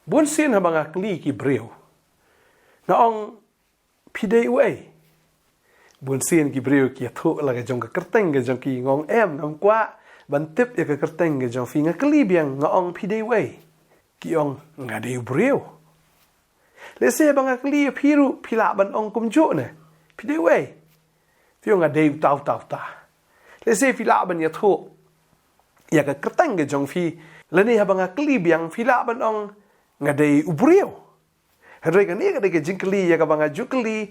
Bun sin habang akli ki breu. Naong PHI DEI UEI. Bun sin ki breu ki thu la ke jong ka kerteng ke jong ki ngong em ngong kwa bantip ya ka kerteng ke jong fi ngakli biang ngaong PHI DEI UEI. Ki ong ngadeu breu. Lese bang akli piru pila ban ong kumjo ne. PHI DEI UEI. Fi ngadeu tau ta. Lese pila ban ya thu ya ka kerteng ke jong fi lani habang akli biang pila ban ong ngadei ubreu. Hadrai kan ni kadai ke jingkli ya ka banga jukli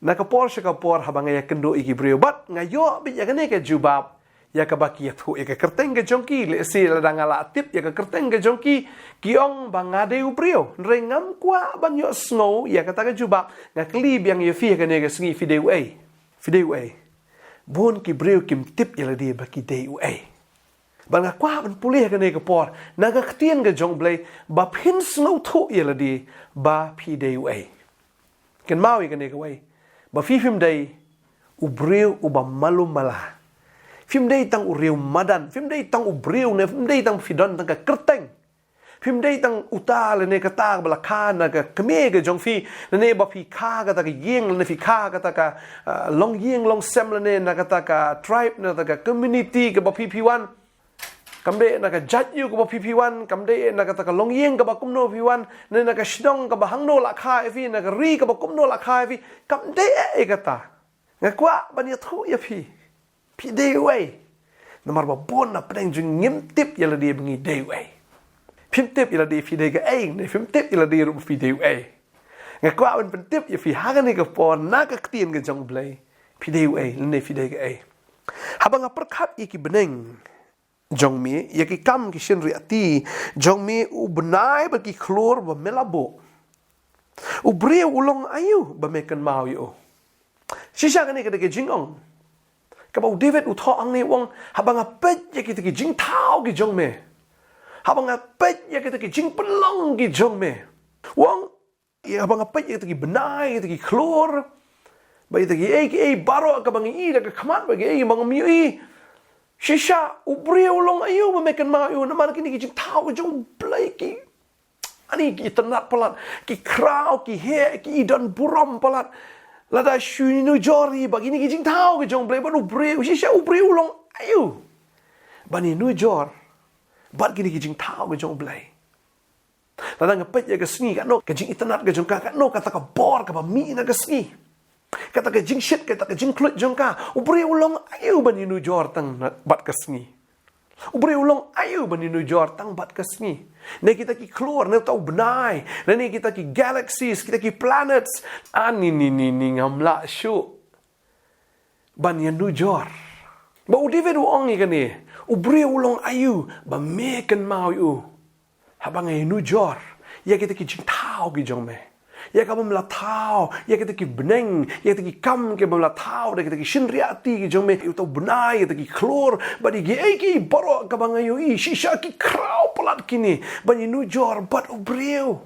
na ka por sha ka por habang ya kendo iki breu bat ngayo bi ya kan ni ke jubab ya ka baki ya thu ya ka kerteng ke jongki le si la dangala tip ya ka kerteng ke jongki kiong banga de ubreu rengam kwa ban yo snow ya ka ta ka jubab ngakli biang ya fi ka ni ke sngi PHI DEI UEI. PHI DEI UEI. Bon ki breu kim tip ya la di baki DEI UEI. Bang kwa ban pulih ka ni ka por naga ktien ka jong blay ba pin snow thu ya la di ba PHI DEI UEI. Ken mau ka ni ka wei ba film day ubreu uba malum mala. Film day tang ureu madan, film day tang ubreu ne, film day tang fidon tang ka kerteng. Film day tang uta le ne ka ta bala kha na ka keme ka jong fi ne ba fi kha ka ta ka yeng le fi kha ka ta ka long yeng long sem le ne na ka ta ka tribe na ta ka community ka ba PP1 kamde na ka jat yu ka ba PP1 kamde na ka ta ka long yeng ka ba kumno PP1 ne na ka Shillong ka ba hangno la kha fi na ka ri ka ba kumno la kha fi kamde e ka ta ngakwa ban ya thu ya fi PHI DEI UEI nomor ba bon na pedeng jung ngim tip ya la di bengi DEI UEI phim tip ya la di PHI DEI ka ai ne phim tip ya la di ru PHI DEI UEI ngakwa ban pen tip ya fi ha ka ni ka pon na ka tien ka jong blai PHI DEI UEI ne PHI DEI ka ai habang perkhat iki beneng jong mi ya ki kam ki shin riati jong mi u benai ba ki klor ba melabo u breu ulong ayu ba mekan mau yo shisha ka ni ka de jingong ka ba David u tho ang ni wong habang pet ya ki jing thao ki jong me habang pet ya ki jing pelong ki jong me wong ya habang pet ya ki benai ki klor ba ki baro ka bang i da ka khamat ba ki bang mi i shisha ubreu long ayu ba mekan ma yu naman kini ki jing thao ki jong blai ki ani ki tanat palat ki krau ki he ki don buram palat lada shunu jori bagini ki jing thao ki jong blai ba ubreu shisha ubreu long ayu bani nu jor bat kini ki jing thao ki jong blai lada ngapet ya ka sngi ka no ka jing itanat ka jong ka no ka ta ka bor ka ba mi na ka sngi kata ka jing shit kata ka jing klut jong ka ubreu long ayu bani nu jor tang bat ka sngi ubreu long ayu bani nu jor tang bat ka sngi ne kita ki klor ne tau benai ne kita ki galaxies kita ki planets ani ni ngamla shu bani nu jor ba u David ong ni ka ni ubreu long ayu ba meken mau yu habang ai nu jor ya kita ki jing thao ki jong me ya ka bam la thao ya kita ki beneng ya kita ki kam ke bam la thao de kita ki shin riati ki jong me u to benai ya kita ki klor ba di ki baro ka bang ayu i shisha ki krau palat kini bani nu jor bat ubreu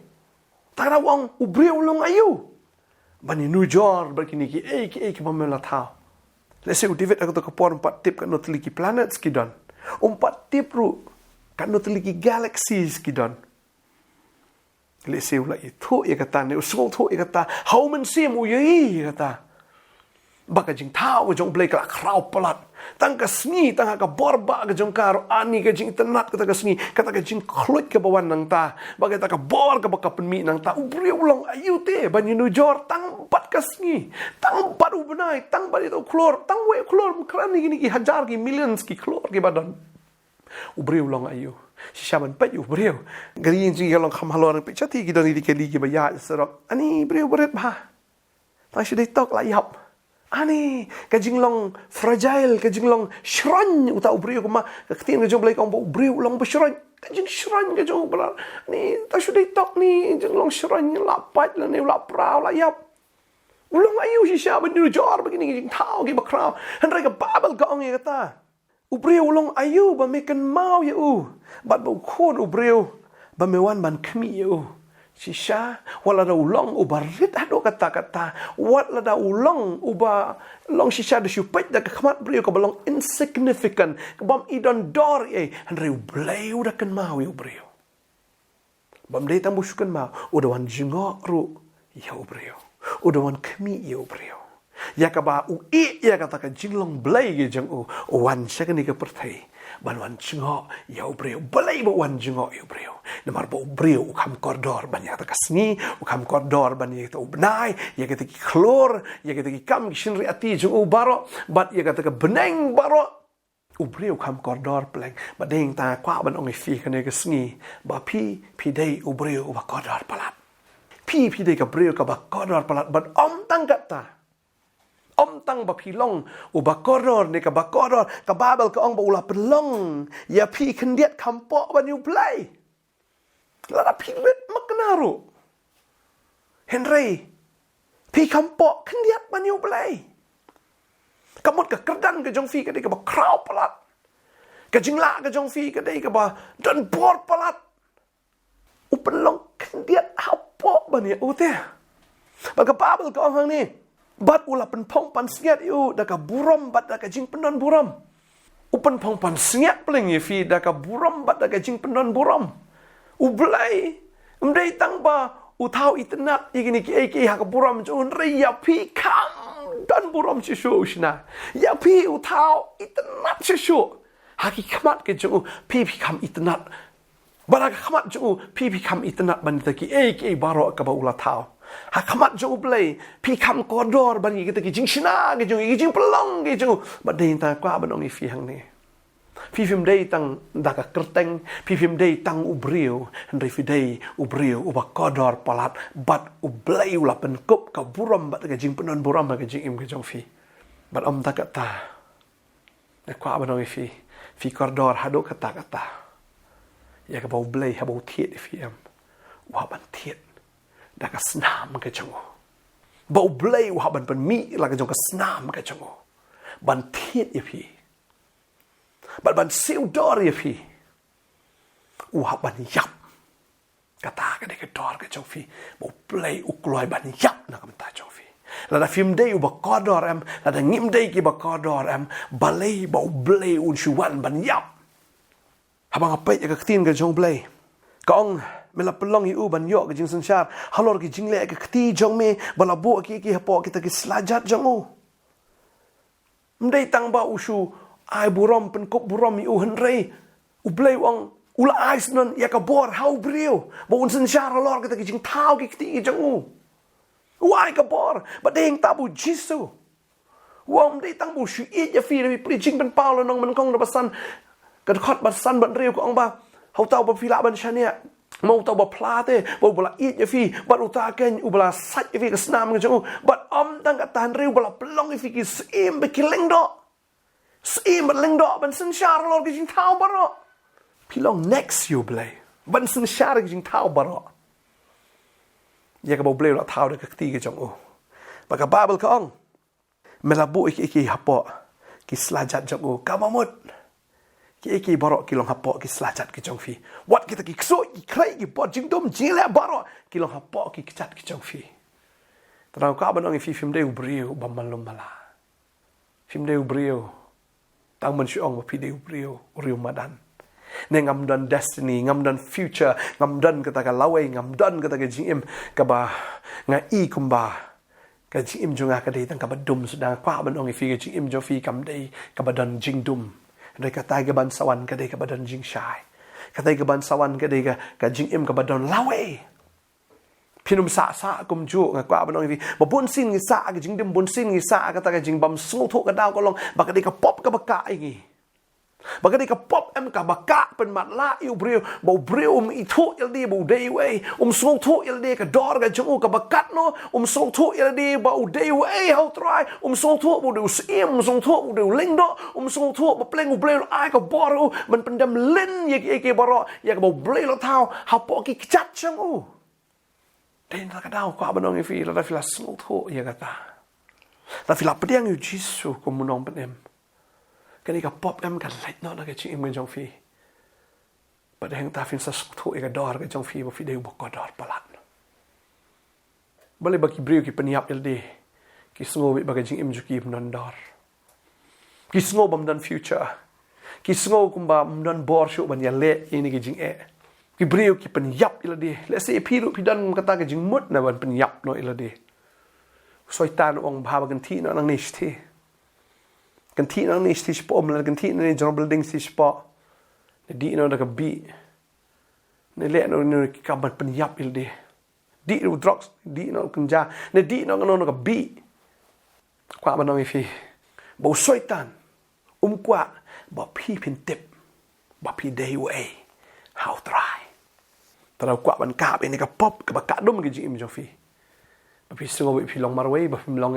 tara wong ubreu long ayu bani nu jor ba kini ki bam la thao lese u David aku to ka por 4 tip ka no ki planets ki don 4 tip ru ka no ki galaxies ki don lese u la itu ya kata ne usol tu ya kata how men sim u ye kata baka jing thao jong blai ka krau palat tang ka sngi tang ka borba ka jong karo ani ka jing tenat kata ka sngi kata ka jing khlut ka bawan nang ta baka ta ka bor ka baka penmi nang ta ubri ulang ayu te ban nu jor tang bat ka sngi tang bat u benai tang bat itu klor tang we klor kran ni hajar ki millions ki klor ki badan ubri ulang ayu shishaban pet yu breu gari jing galong kham halor pe chati ki doni dikeli ki baya serok ani breu bret ba ta shi dei tok la yap ani ka jinglong fragile ka jinglong shron uta ubreu kuma ka tin ka jong blai kong breu long ba shron ka jing shron ka jong bla ni ta shi dei tok ni jinglong shron la pat la ne la prao la yap ulong ayu shishaban ni jor begini jing tao ki ba krao han re ka babel ka ong ye ta ubreu long ayu ba mekan mau ya bat ba khon ubreu ba mewan ban khmi ya shisha wala da ulong ubarit ado kata wala da ulong uba long shisha da shupet da khmat breu ka balong insignificant ka bam idon dor han reu bleu da kan mau ya ubreu Bam dei tang busukan ma udawan jingok ru ya ubreu. Udawan kemi ya ubreu. Ya ka ba u ya kata ka jinglong blai ge jang wan sakani ka perthai. Ban wan jingok ya ubreu. Blai ba wan jingok ya ubreu. Namar ba ubreu u kam koridor ban ya ta kasni, u kam koridor ban ya ta ubnai, ya kata ki klor, ya kata ki kam shinri ati jang baro, bat ya kata ka beneng baro. Ubreu kam koridor pleng, ba deng ta kwa ban ong fi kan ka sngi, ba pi dei ubreu ba koridor palat. Pi dei ka breu ka ba koridor palat, bat om tang kata. Om tang ba pilong u ba koridor ne ka ba koridor ka babel ka ong ba ula pelong, ya pi kendiat kampok ban you play. Lada pi wet maknaru. Henry, pi kampok kendiat ban you play. Kamut ka kerdan ke jong fi ka dei ka ba kraw palat. Ka jingla ka jong fi ka dei ka ba dan bor palat. U pelong kendiat hapok ban ya u te. Ba ka babel ka ong hang ni. Bat ula penpong pan sengat yu daka buram bat daka jing pendon buram. Upen pong pan sengat peling ye fi daka buram bat daka jing pendon buram. Ublai umdai tang ba utau itnat igini ki eki haka buram jun ya pi kam dan buram shishu shna. Ya pi utau itnat shishu. Haki kamat ke jung pi kam itnat. Baraka kamat jung pi kam itnat ban ki eki baro ka ba ula tau. Hakamat jauh belai, pi kam koridor bani kita kijing shina, kijing pelong, kijing. Badai tang kwa banong ifi hang ni. Pi film day tang daka kerteng, pi film day tang ubreu, hendai fi day ubreu uba koridor palat, bat ublai ula penkup ka buram bat kijing penon buram kijing im kijong fi. Bat om tak kata, kwa banong ifi, fi koridor hadok kata. Ya ka bau blai ha bau tiet ifi am, wah ban tiet. Dah senam ke jangu. Bau belai wahaban pen mi la ke jong senam ke jangu. Ban tiet ye pi. Ban siu dor ye pi. Wahaban yap. Kata ke de ke dor ke jong fi. Bau belai ukloi ban yap na ke ta jong fi. La da film day u ba kodor am, la da ngim day ki ba kodor am, balai bau belai un shuan ban yap. Habang apa ya ke tin ke jong belai. Kaong mela pelong yu ban yo ke jing sanshar halor ki jingle ke kti jong me balabo ki hapo kita ki slajat jangu mdei tang ba usu ai burom pen kop burom yu henrei u blei wang ula ais non ya ka bor hau brio ba un sanshar halor kita ki jing tau ki kti jangu wai ka bor ba deng tabu jisu wang mdei tang bu shu i ya fi pri jing pen paulo nong man kong na basan ka khot basan ban riu ko ong ba hau tau ba fila ban shania mau tau ba plate ba bala eat ya fi ba uta ken u bala sat ya fi ka snam ngi jong but tang ka tan riu bala plong fi ki sim be kileng do sim ba leng do ban sin shar lor ki jing tau baro pilong next you play ban sin shar ki jing tau baro ya ka ba play la tau de ka ti ki jong ba ka babel ka ong melabu iki hapo ki slajat jong ka mamut ki baro kilong hapo ki slajat ki jong fi wat kita ki kso ki krai ki bot jing dom jile baro kilong hapo ki kchat ki jong fi tanau ka banong fi film de ubriu bamalum bala film de ubriu tang man shuong pi de ubriu uriu madan ne ngam dan destiny ngam dan future ngam dan kata ka lawe ngam dan kata ka jing im ka ba nga i kumba ka jing im junga ka de tang ka ba dum sedang ka banong fi ka jing im jo fi kam de ka ba dan jing dum Dai katai ke ban sawan ke dai ke badan jing shai. Katai ke ban sawan ke dai ke jing im ke badan lawe. Pinum sa kum ju nga kwa banong vi. Ba bun sin ngi sa ke jing dim bun sin ngi sa ka ta ke jing bam sung thu ka daw ko long ba ka dai ka pop ka ba ka ngi. Ba ka dai ka pop em ka ba ka pen mat la yu breu ba breu mi thu il di bu dei we sung thu il di ka dor ka jung ka ba kat no sung thu il di ba u dei we how try sung thu bu du sim sung thu bu du ling do sung thu ba pleng u breu ai ka bor man pendam len ye ke baro ya ka ba breu lo thao ha po ki chat chang den la ka daw kwa banong fi la fi la sung thu ye ka ta la fi la pediang yu jisu ko munong penem cái này gặp pop em cả lạnh nó là cái chuyện mình trong phi, but hiện ta phim sa thu cái đòn cái trong phi mà phi đều bọc có đòn balat, balik bagi beliau ki peniap LD, ki semua bagi jing im juki non đòn, ki semua bam dan future, ki semua kumba dan bor show ban ya le ini ki jing ki brio ki penyap ila dia let's say piru pidan kata ke jingmut na ban penyap no ila dia soitan ong bha gan thi no nang ni thi kan thi nang ni thi spom la kan thi ni job building si spa di no da ka bi ne le no ni ka ban penyap ila dia di drugs di no kan ja ne di no no ka bi kwa ban no mi fi bo soitan kwa ba phi phin tip ba phi dei UEI how try tara kwa ban ka be ni ka pop ka ba ka dum ke jim jo fi ba phi singo be phi long marway ba phi long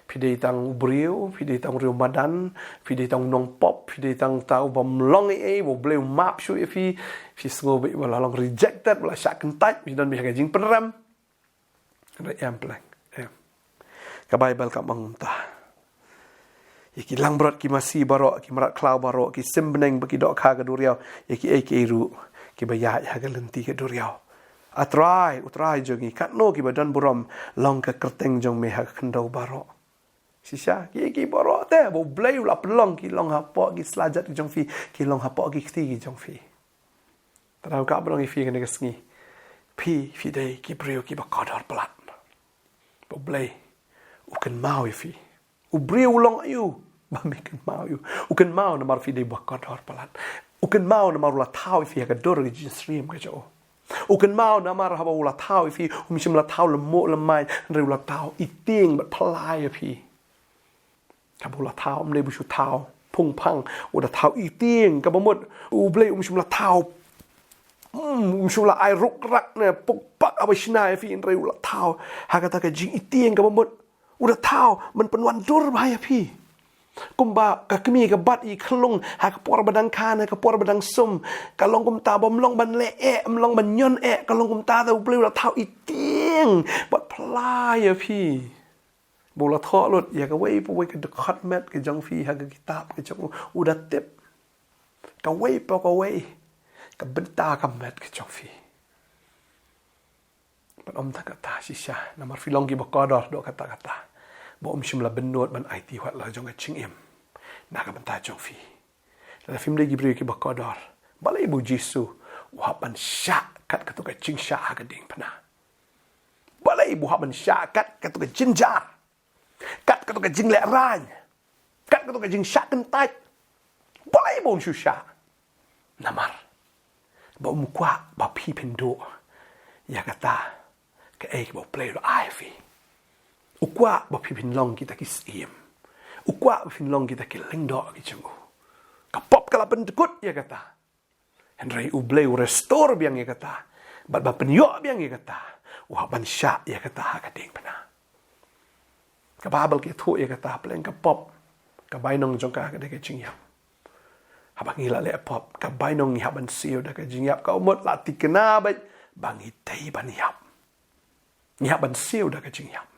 phi dei tang brio phi dei tang rio madan phi dei tang nong pop phi dei tang tau bom long bo bleu map shu phi singo be wala long rejected wala syak kentat phi dan be ka jing peram ra em blank ka bible ka mangta iki lang berat ki masih barok ki marat klau barok ki sembeneng bagi dok kha ka duriau iki ru ki baya ya ka lenti ka duriau utrai jongi kat no ki badan buram long ka kerteng jong me ha khendau barok sisa ki barok te bo bleu la pelong ki long hapok ki selajat ki jong fi ki long hapok ki khti ki jong fi tarau ka brong fi ka ne sngi fi dei ki brio ki ba kodor plat bo blei u kan mau fi u brio long ayu ba me kan mau yu u kan mau na mar fi dei ba kodor plat u kan mau na mar la thau fi ka dor ki stream ka jo u kan mau na mar ha ba la thau fi u mi sim la thau le mo le mai re la thau i ting ba phlai fi ka bu la thau am le bu shu thau phung phang u da thau i ting ka ba mot u ble u mi sim la thau shum la ai ruk rak ne puk pak apa shinai fi in re u la thau ha ka ta ka jing i ting ka ba mot u da thau man pen wan dur ba ya fi kumba ka kemi ka bat i khlung ha ka por badang khan ka por badang sum ka long kum ta bom long ban le long ban nyon ka long kum ta da bleu la thau i tieng bat pla ya phi bo la tho lot ya ka wei po wei ka de khat met ka jong phi ha ka kitab ka jong u da tep ka wei po ka wei ka benta ka met ka jong phi bat om ta ka ta shisha na mar fi long ki ba ka dor do ka ta bo om shim la benot ban IT wat la jong ka ching em na ka benta jong phi la film de gibri ki ba ka dor balai bu jisu wa ban sha kat ka to ka ching sha ha ka ding pana balai bu ha ban sha kat ka to ka jinjar kat ka to ka jing le ran kat ka to ka jing sha kan tai balai bu shu sha namar ba um kwa ba phi pendo ya kata ka bo play lo ai fi ukwa ba phi pin long kita ki sim ukwa ba phin long kita ki lengdo ki chengu ka pop kala pen kut ya kata henry u blay restore biang ya kata ba penyo biang ya kata wa ban sha ya kata ka ding pana ka babel ki thu ya kata pleng ka pop ka bai nong jong ka de ka ching ya habang ila le pop ka bai nong ya ban siu da ka jing yap ka umot la tikena ba bangi tei ban yap nya ban siu da ka jing yap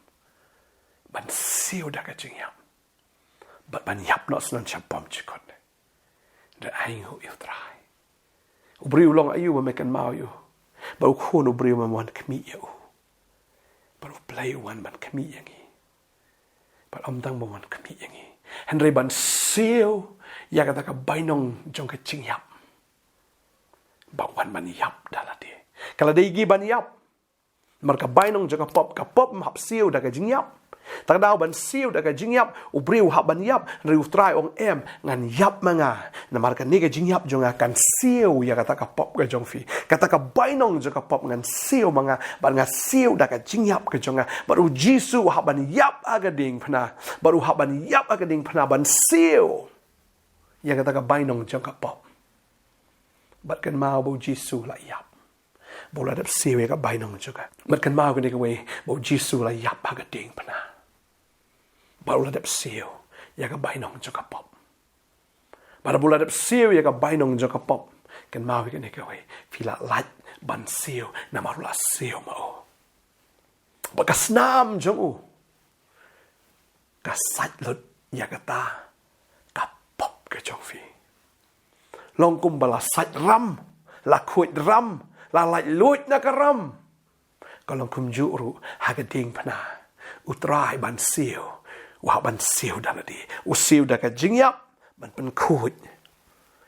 ban siu da ka jing yap ban yap no snan chapom chikon da ai hu yu trai ubriu long ayu ba mekan mau yu ba khu no ubriu ma wan kmi yu ba play wan ban kmi yangi ba om dang ba wan kmi yangi henry ban siu ya kata ka bainong jong ka ching yap ba wan ban yap dala de kala de gi ban yap mar ka bainong jong ka pop hap siu da ka jing yap tak dau ban siu da ka jing yap ubriu hap ban yap riu try ong em ngan yap manga na mar ka ni ka jing yap jong akan siu ya kata ka pop ka jong fi kata ka bainong jong ka pop ngan siu manga ban nga siu da ka jing yap ka jong baru jisu hap ban yap aga ding phna baru hap ban yap aga ding phna ban siu ya kata ka bainong jong ka pop bat kan mau bo jisu la yap bo la dap siu ya ka bainong jong ka bat kan mau ka ni ka we bo jisu la yap aga ding phna baru ladap siu ya ka bainong jong ka pop bara bula dap siu ya ka bainong jong ka pop kan mau ka ni ka we fila lat ban siu na marula siu ma o ba ka snam jong u ka sat lut ya ka ta ka pop ka jong fi long kum bala sat ram la khuit ram la lai luit na ka ram ka long kum ju ru ha ka ding phna utrai ban siu wa ban siu da di u siu da ka jing yap ban pen khut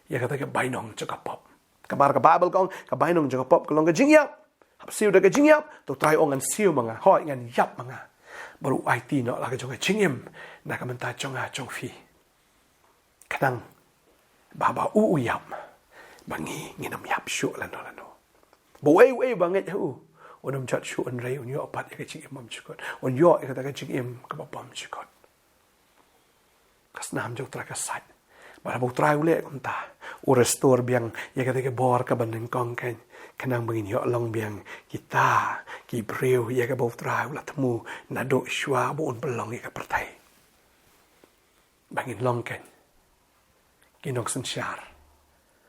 ya ka ta ka bainong cha ka pop Kabar ka Bible kong kabay nong jong pop kalong ka jingyap. Hap siu da ka jingyap, to try ong an siu mga hoi ngan yap mga. Baru IT no la ka jong ka jingyem na ka menta jong a jong fi. Kanang baba yap. Bangi nginam yap syu lano. Bo wei banget hu. Onam chat syu an rei on yo pat ka jingyem mam chukot. On yo ka ta ka jingyem ka bam chukot. Kas nam jong tra ka sat. Bara bo try ule kom ta. O restore biang ya kata ke bor ka bandeng kong kan kanang bangin yo long biang kita ki breu ya ka bo try ula temu nado shwa bo on belong ya ka pertai. Bangin long kan. Kinok sen syar.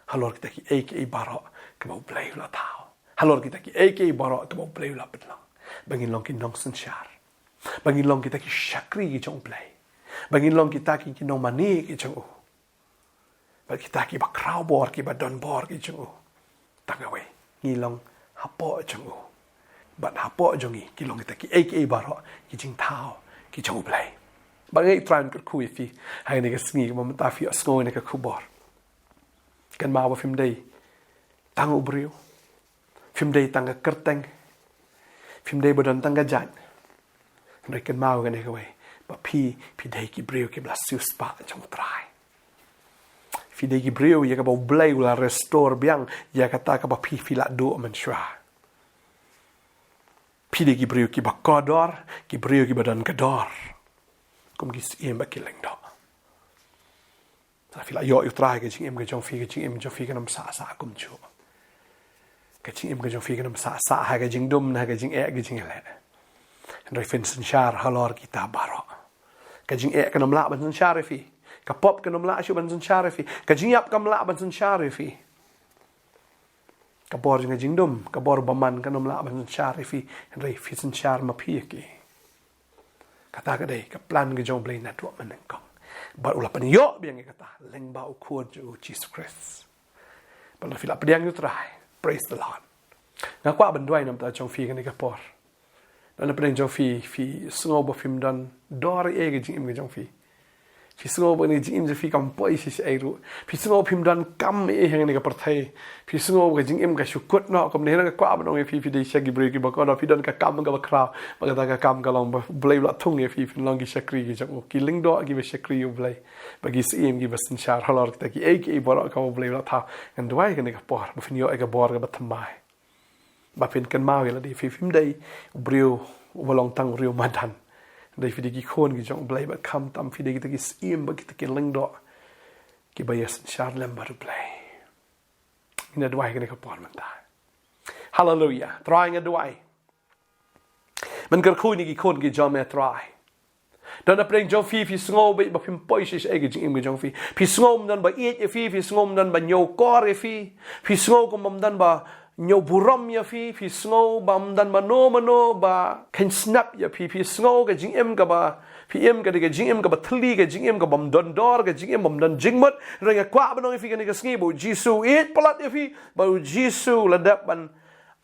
Halor kita ki ek baro ka bo play ula tao. Halor kita ki ek baro ka bo play ula bedlang. Bangin long kinok sen syar. Bangin long kita ki shakri ki jong play. Bangin long kita ki kinong mani ki jong But kita ki ba kraw bor ki ba don bor ki chung tangawe ngilong hapo chung but hapo jongi kilong kita ki ak baro ki jing tao ki chung play ba ngai tran ka khu fi hai ne ka sngi ma ta fi sngo ne ka khu bor kan ma ba phim dei tang ubriu phim dei tang ka kerteng phim dei bodon tang ka jan ne kan ma ga ne ka we ba pi dei ki briu ki bla su spa chung trai Fide ki brio ya ka ba blay la restore biang ya kata ka ba pi fila do man shwa. Fide ki brio ki ba kodor, ki brio ki badan kador. Kom ki sim ba ki leng do. Sa fila yo try ka jing em ka jong fi ka jing em jong fi ka nam sa kum chu. Ka jing em ka jong fi ka nam sa ha ka jing dum na ka jing ka jing le. Andai fin sin shar halor kita baro. Ka jing ka nam la ban sin shar fi. Kapop ka namla asyo ban sun sharifi. Kajinyap ka mla ban sun sharifi. Kapor nga jingdum. Kapor baman ka namla ban sun sharifi. Henry fi sun shar mapiyaki. Kata ka day. Kaplan ka jong blay na tuwa man ng kong. Bar ula paniyo biyang kata. Leng ba ukuod jo Jesus Christ. Pala fila padiyang yutray. Praise the Lord. Nga kwa banduay nam ta jong fi ka ni kapor. Na padiyang jong fi sungo ba film dan. Dori ka jing im ka jong fi. Fi sungo ba ni jing im fi kam poi si ai ru fi sungo phim dan kam hang ni ka parthai fi sungo ga jing im ka shukut no kam ne na ka kwa ba dong fi dei shagi break ba ko fi dan ka kam ga ba kra ba ga ka kam ga long ba blai la thung fi long gi shakri gi jang ki ling do gi ba shakri u blai ba gi sim gi ba sin shar halor ta ki ai ki ba ka blai la tha and why ga ni ka por ba fin yo ga bor ga ba thamai ba fin kan ma la di fi phim dei brio walong tang rio madan Dai fi ki khon ki jong blai ba kham tam fi ki ki sim ba ki ki leng do ki ba yes shar lem ba play ina dwai ki ka por man ta hallelujah trying a dwai man kar khoi ni ki khon ki jom me try dan apreng jong fi sngo ba phim poi shi e ki jing im jong fi sngo dan ba e fi sngo dan ba nyo kor e fi sngo ko mam dan ba Nyo buram ya fi sngo bam dan mano ba ken snap ya fi sngo ga jing em ga ba fi em ga de jing em ga ba thli ga jing em ga bam don dor ga jing em bam dan jing mat renga kwa ba no fi ga ni ga sngi bo jisu it palat ya fi ba jisu ladap ban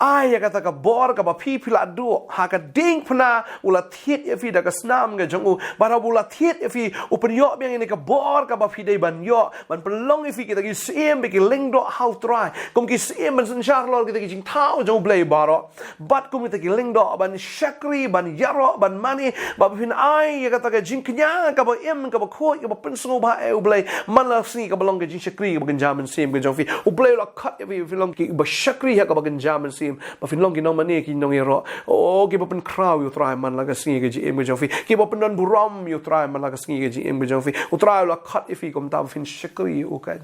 ai kata ka bor ka ba pi pila do ha ka ding pna ula thiet ya fi da ka snam ga jong u bara ula thiet ya fi upen yo beng ni ka bor ka ba fi dei ban yo ban pelong ya fi kita ki sim be ki ling do how try kom ki sim ban san char lor kita ki jing thao jong blai baro bat kom kita ki ling do ban shakri ban yaro ban mani ba fin ai kata ka jing knya ka ba em ka ba kho ka ba pen sngo ba e blai man la sni ka ba long ka jing shakri ka ba ganjaman sim ga jong fi u blai la khat ya fi long ki ba shakri ha ka ba ganjaman sim ba fin long ki nong mani ki nong ero o ki ba pen kraw yu try man la ka sngi ga ji em ga jong fi ki ba pen non buram yu try man la ka sngi ga ji em ga jong fi u try la khat ya fi kom tam fin shakri u kan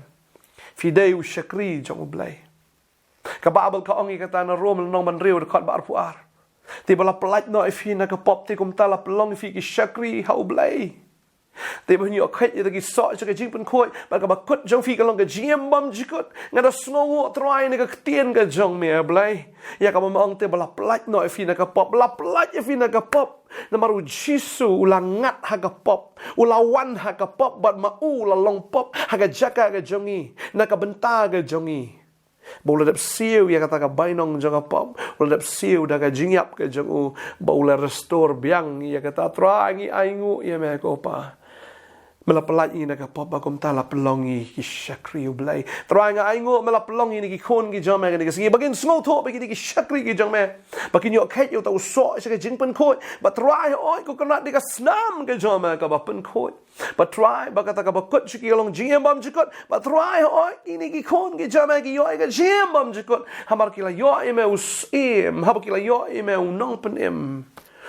fi dei u shakri jong blai ka babel ka ongi kata na rom nong man riu khat ba puar ti bala plat no fi na ka pop ti kom ta la pelong fi ki shakri ha u blai They when you quit you the saw ka jing pen khoi ba ka ba kut jong fi ka long ka jim bam jikut nga da snow try ni ka tien ka jong me blai ya ka mong te bala plat no fi na ka pop la plat fi na ka pop na maru jisu ula ngat ha ka pop ula wan ha ka pop but ma u la long pop ha ka jaka ka jongi na ka benta ka jongi Bula dap siu ya kata ka bainong jaga pop bula dap siu da ka jingyap ka jong bula restore biang ya kata trangi aingu ya me ko pa melapelai na ka papa kom ta la pelongi ki shakri ublai trai nga ai ngo melapelongi ni ki khon ki jome ni ki bagin sngo tho bagi ki shakri ki jome bagin yo khet yo ta so se ka jing pen khoi ba trai oi ko kana di ka snam ke jome ka ba pen khoi ba trai ba kata ka ba kut ki long jing bam jikot ba trai oi ini ki khon ki jome ki yo ka jing bam jikot hamar ki la yo me us im hab ki la yo me unong pen im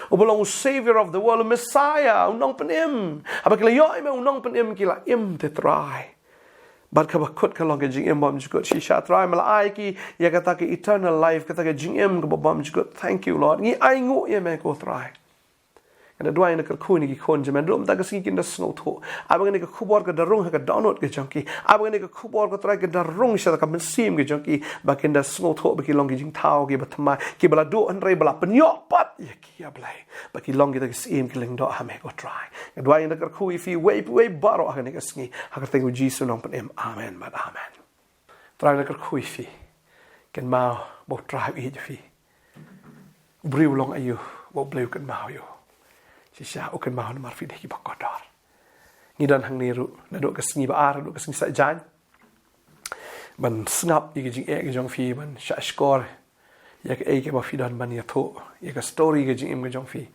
Ubelong Savior of the world, Messiah, unong penim. Apa kila yo ime unong penim kila im te try. Bad ka bakut ka long ka jing im bam jukut shisha try mala ai ki ya kata ki eternal life kata ka jing im ka bam jukut. Thank you Lord. Ngi ai ngu ye me ko try. Kada dua ina ka ku ni ki kon jemen dum ta ka singi kinda snow tho. Abang ni ka kubor ka darung ha ka download ka junkie. Abang ni ka kubor ka try ka darung sha ka mensim ka junkie. Ba kinda snow tho ba ki long ki jing tau ki ba thama ki bala do andre bala penyok pat ya ki ya blai. Ba ki long ki ta ki sim ki ling do ha me ko try. Ka dua ina ka ku fi way baro ha ni ka singi ha ka tengu Jesus nong pen amen but amen. Try na ka ku fi. Ken mau bo try i fi. Briu long ayu bo bleu kan mau yo. Sisha ukan mau na marfi deki bakodor. Ngidan hang niru na do kasngi ba ar do kasngi sa jan. Ban snap i jing e jong fi ban sha score. Ya ka e ke ba fi dan ban ya tho. Ya ka story ke jing im ke jong fi.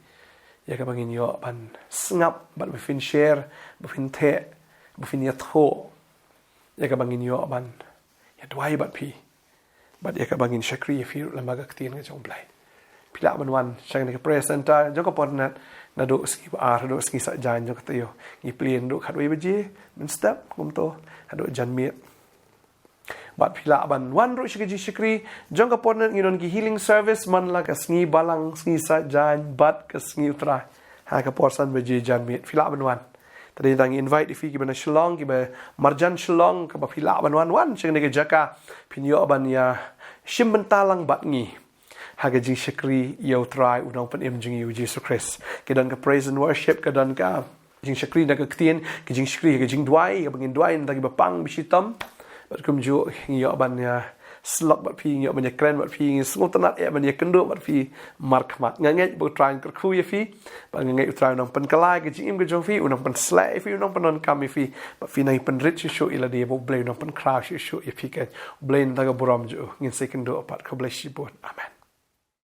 Ya ka bangin yo ban snap ban ba fin share, ba fin the, ba fin ya tho. Ya ka bangin yo ban ya dwai bat pi. Bat ya ka bangin shakri fi lambaga ktin ke jong blai. Pila ban wan sang ni ka presenter jong ka potternet na do ski ar do ski sa jan jong katayo ngi plien do khat we baje min step kum to hado jan miet bat pila ban wan ro shiki shikri jong ka potternet nginon ki healing service man la ka sngi balang sngi sa jan bat ka sngi utra ha ka porsan baje jan miet pila ban wan tadi dang invite ifi ki bana Shillong ki ba marjan Shillong ka ba pila ban wan cheng ne ka jaka pinyo ban ya shimbentalang bat ngi haga jing shakri yo try unong pen im jing yu Jesus Christ kedan ka praise and worship kedan ka jing shakri na ka ktien ke jing shakri ke jing dwai ka bangin dwai na ba pang bisitam bat kum ju yo ban ya slok bat pi yo ban ya kren bat pi sngot tanat e ban ya kendo bat pi mark mat ngangai bo try ka khu ye fi ba ngangai try unong pen kalai ke jing im ke jong fi unong pen slay fi unong pen non kam fi ba fi nai pen rich show ila de bo blay unong pen crash show ye fi ke blay na ga buram ju ngin second do pat ka bless you both amen.